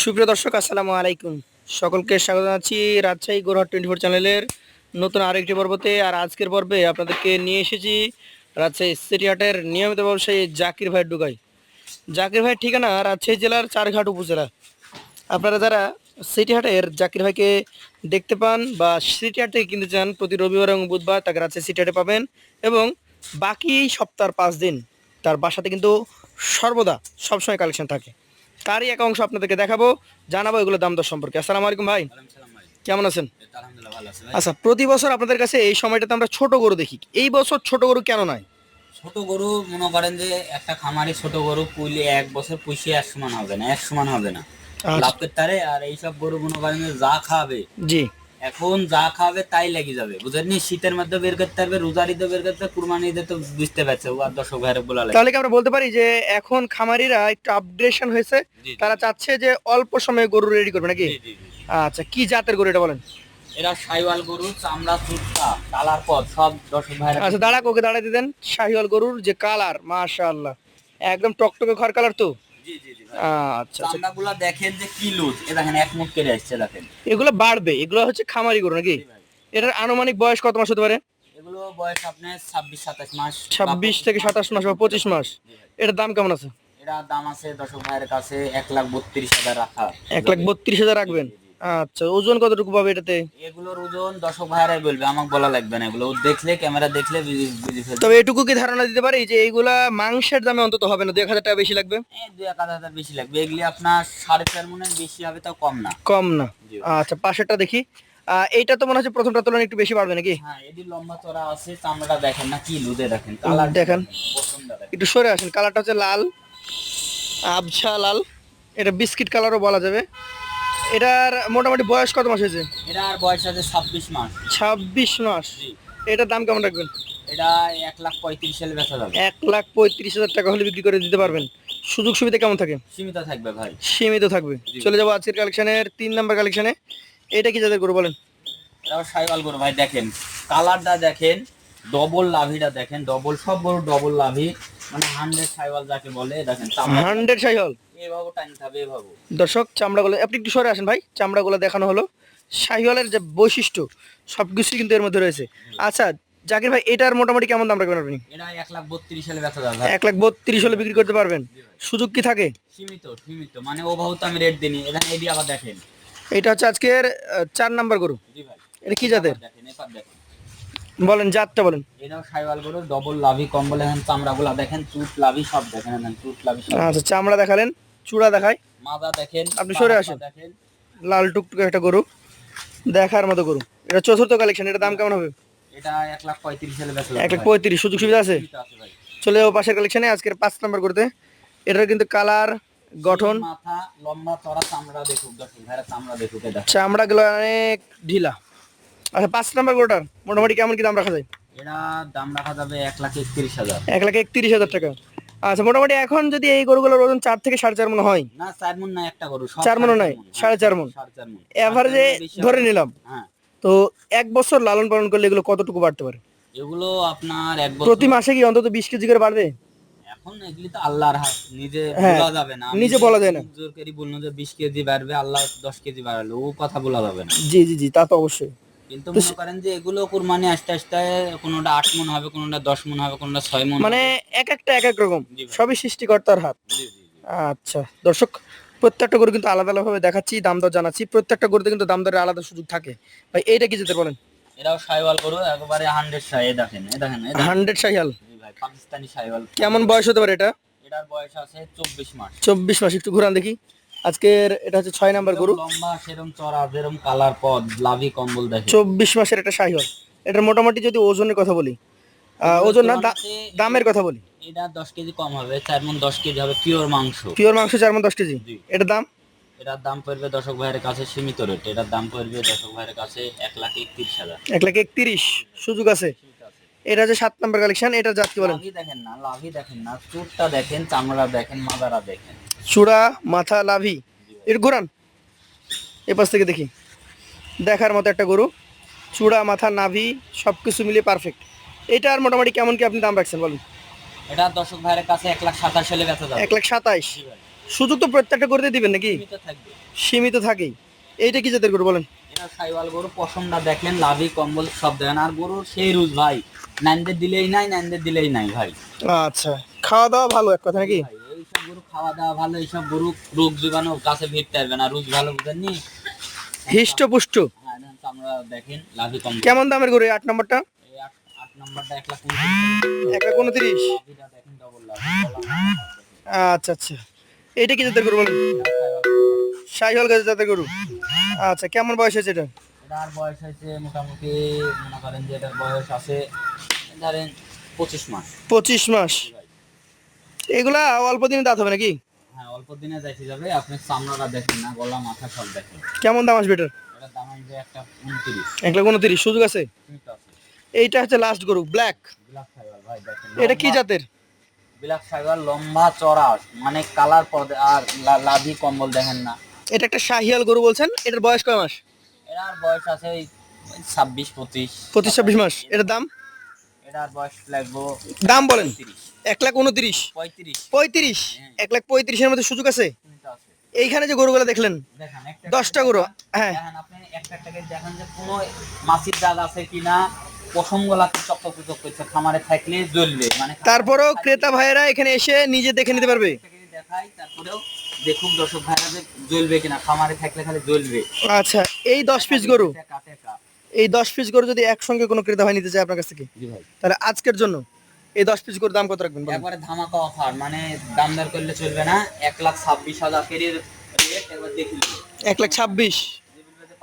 সুপ্রিয় দর্শক আসসালামু আলাইকুম। সকলকে স্বাগত জানাচ্ছি রাজশাহী গরুহাট 24 চ্যানেলের নতুন আরেকটি পর্বতে। আর আজকের পর্বে আপনাদেরকে নিয়ে এসেছি রাজশাহী সিটি হাটের নিয়মিত ব্যবসায়ী জাকির ভাই ডুগাই। জাকির ভাইয়ের ঠিকানা রাজশাহী জেলার চারঘাট উপজেলা। আপনারা যারা সিটি হাটের জাকির ভাইকে দেখতে পান বা সিটি হাট থেকে কিনতে চান, প্রতি রবিবার এবং বুধবার তাকে রাজশাহী সিটি হাটে পাবেন। এবং বাকি সপ্তাহের 5 দিন তার বাসাতে কিন্তু সর্বদা সবসময় কালেকশন থাকে। তারই এক অংশ আপনাদেরকে দেখাবো, জানাবো এগুলো দাম দর সম্পর্কে। আসসালামু আলাইকুম ভাই, কেমন আছেন? আচ্ছা, প্রতি বছর আপনাদের কাছে এই সময়টাতে আমরা ছোট গরু দেখি, এই বছর ছোট গরু কেন নাই? ছোট গরু মনে করেন যে একটা খামারে ছোট গরু পুইলে এক বছর পুষে এক সমান হবে না, এক সমান হবে না লাভের তারে। আর এইসব গরু মনে করেন যে যা খাবে, জি, এখন যা খাবে তাই লেগে যাবে, বুঝেননি? শীতের মধ্যে বের করতে পারবে, রোজারিতে বের করতে, কুরবানিতে তো বুঝতে পারছে ও। আর দর্শক ভাইয়ের বলা লাগে, তাহলে কি আমরা বলতে পারি যে এখন খামারিরা একটু আপগ্রেডেশন হয়েছে, তারা চাচ্ছে যে অল্প সময়ে গরু রেডি করবে নাকি? জি জি জি। আচ্ছা, কি জাতের গরু এটা বলেন? এরা সাইওয়াল গরু, চামড়া চুটকা কালার পথ সব দর্শক ভাইয়ের। আচ্ছা, দাঁড়াক, ওকে দাঁড়াতে দেন। শাহিওয়াল গরুর যে কালার, মাশাআল্লাহ, একদম টকটকে খড় কালার তো। জি জি জি ভাই। আচ্ছা আচ্ছা, চামড়াগুলা দেখেন যে কি লুজ, এ দেখেন এক মুখ কেটে আসছে দেখেন। এগুলো বাড়বে, এগুলো হচ্ছে খামারি গরু নাকি? জি ভাই। এটার আনুমানিক বয়স কত মাস হতে পারে? এগুলো বয়স আপনার 26-27 মাস, 26 থেকে 27 মাস বা 25 মাস। জি ভাই। এটার দাম কেমন আছে? এরা দাম আছে দর্শক ভাইয়ের কাছে 1,32,000 রাখা। 1,32,000 রাখবেন? আচ্ছা, ওজন কতটুকু পাবে এটাতে? এগুলোর ওজন দর্শক ভাইয়ারাই বলবে, আমাকে বলা লাগবে না। এগুলো ও দেখলে, ক্যামেরা দেখলে বুঝে ফেলবে। তবে এটুকু কি ধারণা দিতে পারি যে এইগুলা মাংসের দামে অন্তত হবে না, 2,000 টাকা বেশি লাগবে? 2-1,000 বেশি লাগবে। এগুলি আপনার 4.5 মনের বেশি হবে, তাও কম না। কম না? জি। আচ্ছা, পাশেরটা দেখি। এইটা তো মনে হচ্ছে প্রথমটা তুলনায় একটু বেশি বাড়বে নাকি? হ্যাঁ, এটি লম্বা চড়া আছে, চামড়া দেখেন না কি লুদে, দেখেন কালার দেখেন, পছন্দটা দেখেন। একটু সরে আসেন। কালারটা হচ্ছে লাল, আবছা লাল, এটা বিস্কিট কালারও বলা যাবে। এটার মোটামুটি বয়স কত মাস হয়েছে? এটা আর বয়স আছে 26 মাস। 26 মাস। জি। এটার দাম কেমন রাখবেন? এটা 1,35,000 বেচা যাবে। 1,35,000 টাকা হলে বিক্রি করে দিতে পারবেন। সুযোগ সুবিধা কেমন থাকে? সীমিত থাকবে ভাই। সীমিত থাকবে। জি। চলে যাবো আজকের কালেকশনের 3 নাম্বার কালেকশনে। এটা কি যাদের গরু বলেন? এটাও সাইওয়াল গরু ভাই, দেখেন কালারটা দেখেন, ডবল লাভিটা দেখেন, ডবল সব গরু ডবল লাভি, মানে 100 সাইওয়াল যাকে বলে। দেখেন 100 শাহিওয়াল। এভাবে টানতে হবে, এভাবে। দর্শক, চামড়াগুলো আপনি একটু সরে আসেন ভাই, চামড়াগুলো দেখানো হলো। শাহিওয়ালের যে বৈশিষ্ট্য সবকিছুই কিন্তু এর মধ্যে রয়েছে। আচ্ছা জাকির ভাই, এটার মোটামুটি কেমন দাম রাখবেন আপনি? এটা 1,32,000 বেচা যাবে। 1,32,000 হলে বিক্রি করতে পারবেন? সুযোগ কি থাকে? সীমিত সীমিত, মানে ওভাবে তো আমি রেট দিইনি। এখানে এডি আবার দেখেন। এটা হচ্ছে আজকের 4 নাম্বার গরু। জি ভাই। এটা কি জাতের দেখেন, এবার দেখেন। বলেন, জাতটা বলেন। এটাও সাইওয়াল গরু, ডবল লাভি কম্বল। এখন চামড়াগুলা দেখেন, চুট লাভি সব দেখেন, এখন চুট লাভি সব। আচ্ছা, চামড়া দেখালেন, চূড়া দেখায়। মাজা দেখেন, আপনি সরে আসেন। দেখেন। লাল টুকটুকে একটা গরু, দেখার মতো গরু। এটা চতুর্থ কালেকশন, এটা দাম কেমন হবে? এটা 1,35,000 বেচা যাবে। 1,35,000 সুযোগ সুবিধা আছে? সীমিত আছে ভাই। চলে যাবো পাশের কালেকশনে, আজকের 5 নাম্বার করতে। এটার কিন্তু কালার, গঠন, মাথা লম্বা চড়া, চামড়া দেখুক দর্শক ভাইরা, চামড়া দেখুক। এটা চামড়াগুলো অনেক ঢিলা। আচ্ছা, 5 নাম্বার গরুটার মোটামুটি কেমন কি দাম রাখা যায়? এটা দাম রাখা যাবে 1,31,000। 1,31,000 টাকা। আচ্ছা, মোটামুটি এখন যদি এই গরুগুলোর ওজন 4 থেকে 4.5 মণ হয়? না, 4 মণ না, একটা গরু সব 4 মণ নয়, 4.5 মণ 4.5 মণ এভারেজে ধরে নিলাম। হ্যাঁ। তো 1 বছর লালন পালন করলে এগুলো কতটুকু বাড়তে পারে? এগুলো আপনার এক বছর প্রতি মাসে কি অন্তত 20 কেজি করে বাড়বে? এখন এগুলি তো আল্লাহর হাত, নিজে হ্যাঁ, বলা যাবে না। নিজে বলা যায় না। জোর করে বললো যে 20 কেজি বাড়বে, আল্লাহ 10 কেজি বাড়ালো, ও কথা বলা যাবে না। জি জি জি, তা তো অবশ্যই। কিন্তু মনে করেন যে এগুলো কুরবানি আস্তে আস্তে কোনোটা 8 মণ হবে, কোনোটা 10 মণ হবে, কোনোটা 6 মণ মানে হবে। এক একটা এক এক রকম, জি ভাই। সবই সৃষ্টিকর্তার হাত। জি জি জি। আচ্ছা দর্শক, প্রত্যেকটা গরু কিন্তু আলাদা আলাদা ভাবে দেখাচ্ছি, দাম দর জানাচ্ছি। প্রত্যেকটা গরুতে কিন্তু দাম দরের আলাদা সুযোগ থাকে। ভাই এইটা কি যেতে বলেন? এরাও সাইওয়াল গরু, একেবারে 100 সাই। দেখেন, এ দেখেন, 100 শাহিয়াল। জি ভাই, পাকিস্তানি সাইওয়াল। কেমন বয়স হতে পারে এটা? এটার বয়স আছে 24 মাস। 24 মাস। একটু ঘুরান দেখি। আজকের এটা হচ্ছে 6 নাম্বার গরু। লম্বা সেরম চড়া, যেরম কালার পদ, লাভি কম্বল দেখে। 24 মাসের একটা শাহিওয়াল। এটার মোটামুটি যদি ওজনের কথা বলি, ওজন না, দামের কথা বলি, এটা 10 কেজি কম হবে, 4 মণ 10 কেজি হবে পিওর মাংস। পিওর মাংস 4 মণ 10 কেজি। জি। এটার দাম? এটার দাম পড়বে দর্শক ভাইয়ের কাছে সীমিত রেট। এটার দাম পড়বে দর্শক ভাইয়ের কাছে 1,31,000। 1,31,000 সুযোগ আছে। এটা হচ্ছে 7 নাম্বার কালেকশন। এটা জাত কি বলেন? লাভি দেখেন না, লাভি দেখেন না, চুটটা দেখেন, চামড়া দেখেন, মাদারা দেখেন। চূড়া, মাথা, লাভি। একটু ঘুরান, এ পাশ থেকে দেখি। দেখার মতো একটা গরু, চূড়া, মাথা, নাভি সবকিছু মিলিয়ে পারফেক্ট। এটার মোটামুটি কেমন কি আপনি দাম রাখছেন বলুন? এটা দর্শক ভাইয়ের কাছে 1,27,000 বেচা যাবে। 1,27,000। জি ভাই। সুযোগ তো প্রত্যেকটা করতে দিবেন নাকি? সীমিত থাকবে। সীমিত থাকেই। এইটা কি জাতের গরু বলেন? এটা সাইওয়াল গরু, পশমটা দেখেন, লাভি কম্বল সব দেখেন, আর গরু সেই রুজ ভাই, নাইনদের দিলেই নাই, নাইনদের দিলেই নাই ভাই। আচ্ছা, খাওয়া দাওয়া ভালো এক কথা নাকি? ভাই এইসব গরু খাওয়া দাওয়া ভালো, এইসব গরু রোগ জীবাণু কাছে ভিড়তে পারবে না, রুজ ভালো বুঝেননি। হৃষ্টপুষ্ট। হ্যাঁ, দেখেন তো আমরা দেখেন লাভি কম্বল। কেমন দামের গরু এই 8 নম্বরটা? এই আট নাম্বারটা 1,29,000। 1,29,000। লাভিটা দেখেন ডবল লাভি। আচ্ছা আচ্ছা, এইটা কি জাতের গরু বলেন? শাহিওয়াল জাতের গরু। আচ্ছা, কেমন বয়স হয়েছে এটা? এটার বয়স হয়েছে মোটামুটি, মনে করেন যে এটার বয়স আছে ধরেন 25 মাস। 25 মাস। ভাই এগুলা অল্প দিনে দাঁত হবে নাকি? হ্যাঁ, অল্প দিনে দেখে যাবে। আপনি চামড়াটা দেখেন না, গলা মাথা সব দেখেন। কেমন দাম আসবে এটার? এটার দাম আসবে একটা 29। 1,29,000 সুযোগ আছে? ঠিক আছে। এইটা হচ্ছে লাস্ট গরু, ব্ল্যাক। বিলাক সাইওয়াল ভাই দেখেন, এটা কি জাতের? বিলাক সাইওয়াল, লম্বা চড়া, মানে কালার পদে, আর লাভি কম্বল দেখেন না। এটা একটা শাহিয়াল গরু বলছেন, এটার বয়স কয় মাস? এটার বয়স আছে ওই 26-25। 25-26 মাস। এটার দাম? এটার বয়স লাগবো দাম বলেন। 35। 1,29,000। 35। 35? 1,35,000-এর মধ্যে সুযোগ আছে? ঠিক আছে। এইখানে যে গরুগুলো দেখলেন, দেখেন একটা 10টা গরু, হ্যাঁ, দেখেন, আপনি একটা টাকে দেখেন যে কোনো মাছির দাগ আছে কিনা, পশম গোলাকে চকচক করছে, খামারে থাকলে জ্বলবে, মানে তারপরেও ক্রেতা ভাইয়েরা এখানে এসে নিজে দেখে নিতে পারবে। দেখাই, তারপরেও দেখুক দর্শক ভাইরা যে জ্বলবে কিনা, খামারে থাকলে খালি জ্বলবে। আচ্ছা, এই 10 পিস গরু, টেকা টেকা। এই 10 পিস গরু যদি একসঙ্গে কোনো ক্রেতা ভাই নিতে চায় আপনার কাছ থেকে, জি ভাই, তাহলে আজকের জন্য এই 10 পিস গরুর দাম কত রাখবেন বলেন? একবারে ধামাকা অফার, মানে দামদার করলে চলবে না। 1,26,000 এর রেট, একবার দেখে নিবে। 1,26,000।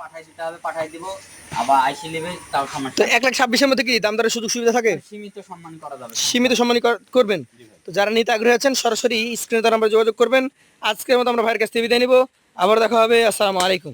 পাঠাই দিতে হবে, পাঠাই দিব, আবার আইসি নেবে, তাও তো সমস্যা। 1,26,000-এর মধ্যে কি দাম দরের সুযোগ সুবিধা থাকে? সীমিত সম্মান করা যাবে। সীমিত সম্মানী করবেন। জি ভাই। তো যারা নিতে আগ্রহী আছেন সরাসরি স্ক্রিনে তার নাম্বারে যোগাযোগ করবেন। আজকের মতো আমরা ভাইয়ের কাছ থেকে বিদায় নিব। আবার দেখা হবে। আসসালামু আলাইকুম।